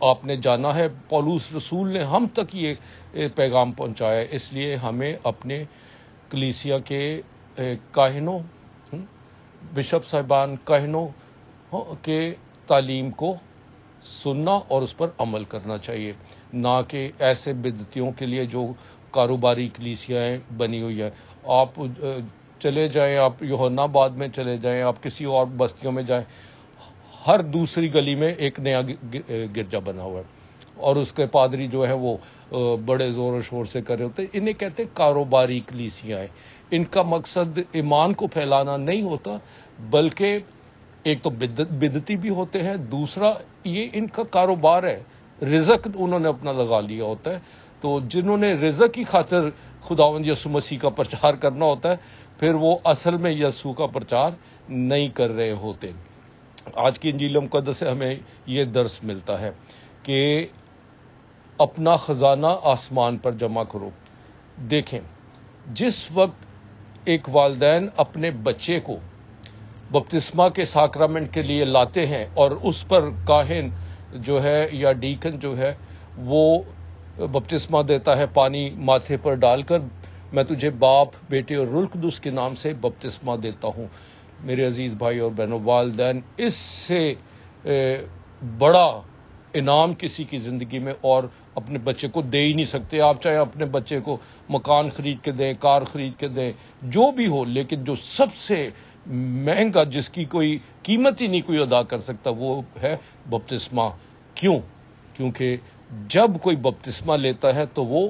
آپ نے جانا ہے، پولس رسول نے ہم تک یہ پیغام پہنچایا ہے، اس لیے ہمیں اپنے کلیسیا کے کاہنوں، بشپ صاحبان، کاہنوں کے تعلیم کو سننا اور اس پر عمل کرنا چاہیے، نہ کہ ایسے بدعتیوں کے لیے جو کاروباری کلیسیاں بنی ہوئی ہے۔ آپ چلے جائیں، آپ یوحنا آباد میں چلے جائیں، آپ کسی اور بستیوں میں جائیں، ہر دوسری گلی میں ایک نیا گرجا بنا ہوا ہے، اور اس کے پادری جو ہے وہ بڑے زور و شور سے کر رہے ہوتے ہیں۔ انہیں کہتے ہیں کاروباری کلیسیاں۔ ان کا مقصد ایمان کو پھیلانا نہیں ہوتا، بلکہ ایک تو بدعتی بھی ہوتے ہیں، دوسرا یہ ان کا کاروبار ہے، رزق انہوں نے اپنا لگا لیا ہوتا ہے۔ تو جنہوں نے رزق کی خاطر خداوند یسوع مسیح کا پرچار کرنا ہوتا ہے، پھر وہ اصل میں یسوع کا پرچار نہیں کر رہے ہوتے۔ آج کی انجیل مقدس سے ہمیں یہ درس ملتا ہے کہ اپنا خزانہ آسمان پر جمع کرو۔ دیکھیں، جس وقت ایک والدین اپنے بچے کو بپتسمہ کے ساکرامنٹ کے لیے لاتے ہیں اور اس پر کاہن جو ہے یا ڈیکن جو ہے وہ بپتسمہ دیتا ہے پانی ماتھے پر ڈال کر، میں تجھے باپ، بیٹے اور روح القدس کے نام سے بپتسمہ دیتا ہوں۔ میرے عزیز بھائی اور بہنوں، والدین اس سے بڑا انعام کسی کی زندگی میں اور اپنے بچے کو دے ہی نہیں سکتے۔ آپ چاہے اپنے بچے کو مکان خرید کے دیں، کار خرید کے دیں، جو بھی ہو، لیکن جو سب سے مہنگا، جس کی کوئی قیمت ہی نہیں کوئی ادا کر سکتا، وہ ہے بپتسمہ۔ کیوں؟ کیونکہ جب کوئی بپتسمہ لیتا ہے تو وہ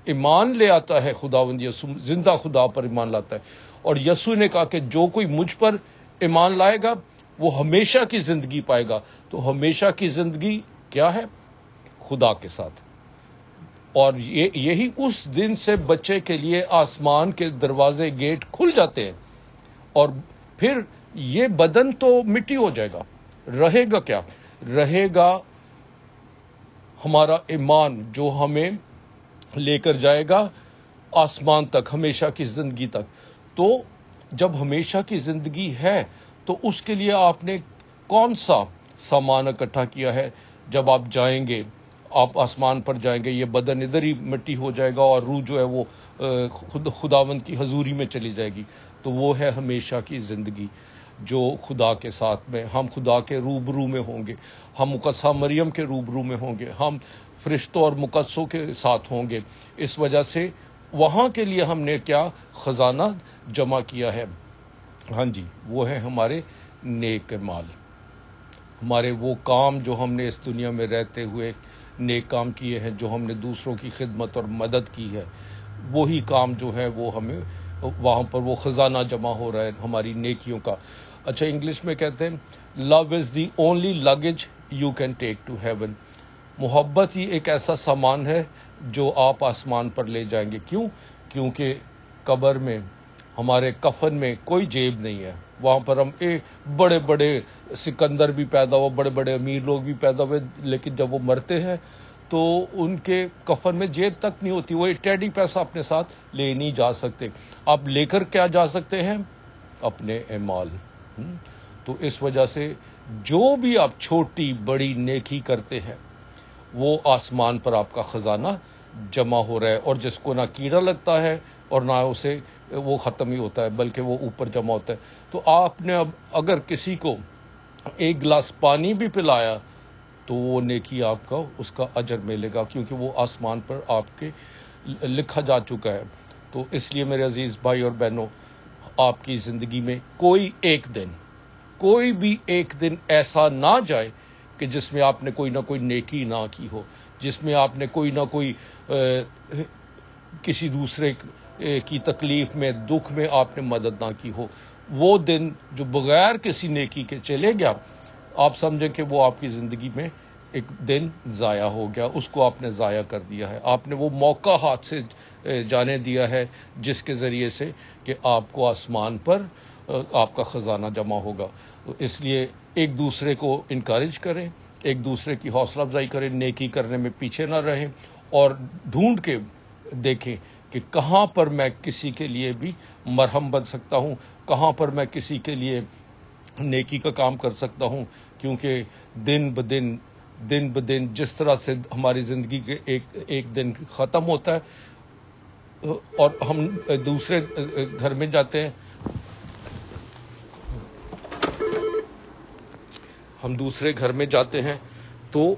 ایمان لے آتا ہے، خداوند یسوع زندہ خدا پر ایمان لاتا ہے، اور یسوع نے کہا کہ جو کوئی مجھ پر ایمان لائے گا وہ ہمیشہ کی زندگی پائے گا۔ تو ہمیشہ کی زندگی کیا ہے؟ خدا کے ساتھ۔ اور یہی اس دن سے بچے کے لیے آسمان کے دروازے، گیٹ کھل جاتے ہیں، اور پھر یہ بدن تو مٹی ہو جائے گا، رہے گا کیا؟ رہے گا ہمارا ایمان، جو ہمیں لے کر جائے گا آسمان تک، ہمیشہ کی زندگی تک۔ تو جب ہمیشہ کی زندگی ہے تو اس کے لیے آپ نے کون سا سامان اکٹھا کیا ہے؟ جب آپ جائیں گے، آپ آسمان پر جائیں گے، یہ بدن ادھر ہی مٹی ہو جائے گا اور روح جو ہے وہ خداوند کی حضوری میں چلی جائے گی۔ تو وہ ہے ہمیشہ کی زندگی، جو خدا کے ساتھ میں، ہم خدا کے روبرو میں ہوں گے، ہم مقدسہ مریم کے روبرو میں ہوں گے، ہم فرشتوں اور مقدسوں کے ساتھ ہوں گے۔ اس وجہ سے وہاں کے لیے ہم نے کیا خزانہ جمع کیا ہے؟ ہاں جی، وہ ہے ہمارے نیک اعمال، ہمارے وہ کام جو ہم نے اس دنیا میں رہتے ہوئے نیک کام کیے ہیں، جو ہم نے دوسروں کی خدمت اور مدد کی ہے، وہی کام جو ہے وہ ہمیں وہاں پر وہ خزانہ جمع ہو رہا ہے ہماری نیکیوں کا۔ اچھا، انگلش میں کہتے ہیں love is the only language you can take to heaven. محبت ہی ایک ایسا سامان ہے جو آپ آسمان پر لے جائیں گے۔ کیوں؟ کیونکہ قبر میں، ہمارے کفن میں کوئی جیب نہیں ہے۔ وہاں پر ہم بڑے بڑے سکندر بھی پیدا ہوئے، بڑے بڑے امیر لوگ بھی پیدا ہوئے، لیکن جب وہ مرتے ہیں تو ان کے کفن میں جیب تک نہیں ہوتی، وہ ٹیڈی پیسہ اپنے ساتھ لے نہیں جا سکتے۔ آپ لے کر کیا جا سکتے ہیں؟ اپنے اعمال۔ تو اس وجہ سے جو بھی آپ چھوٹی بڑی نیکی کرتے ہیں، وہ آسمان پر آپ کا خزانہ جمع ہو رہا ہے، اور جس کو نہ کیڑا لگتا ہے اور نہ اسے وہ ختم ہی ہوتا ہے، بلکہ وہ اوپر جمع ہوتا ہے۔ تو آپ نے اب اگر کسی کو ایک گلاس پانی بھی پلایا تو وہ نیکی آپ کا، اس کا اجر ملے گا، کیونکہ وہ آسمان پر آپ کے لکھا جا چکا ہے۔ تو اس لیے میرے عزیز بھائی اور بہنوں، آپ کی زندگی میں کوئی بھی ایک دن ایسا نہ جائے کہ جس میں آپ نے کوئی نہ کوئی نیکی نہ کی ہو، جس میں آپ نے کوئی نہ کوئی کسی دوسرے کی تکلیف میں، دکھ میں آپ نے مدد نہ کی ہو۔ وہ دن جو بغیر کسی نیکی کے چلے گیا، آپ سمجھیں کہ وہ آپ کی زندگی میں ایک دن ضائع ہو گیا، اس کو آپ نے ضائع کر دیا ہے۔ آپ نے وہ موقع ہاتھ سے جانے دیا ہے جس کے ذریعے سے کہ آپ کو آسمان پر آپ کا خزانہ جمع ہوگا۔ اس لیے ایک دوسرے کو انکریج کریں، ایک دوسرے کی حوصلہ افزائی کریں، نیکی کرنے میں پیچھے نہ رہیں، اور ڈھونڈ کے دیکھیں کہ کہاں پر میں کسی کے لیے بھی مرہم بن سکتا ہوں، کہاں پر میں کسی کے لیے نیکی کا کام کر سکتا ہوں، کیونکہ دن بدن دن بدن جس طرح سے ہماری زندگی کے ایک دن ختم ہوتا ہے اور ہم دوسرے گھر میں جاتے ہیں، ہم دوسرے گھر میں جاتے ہیں تو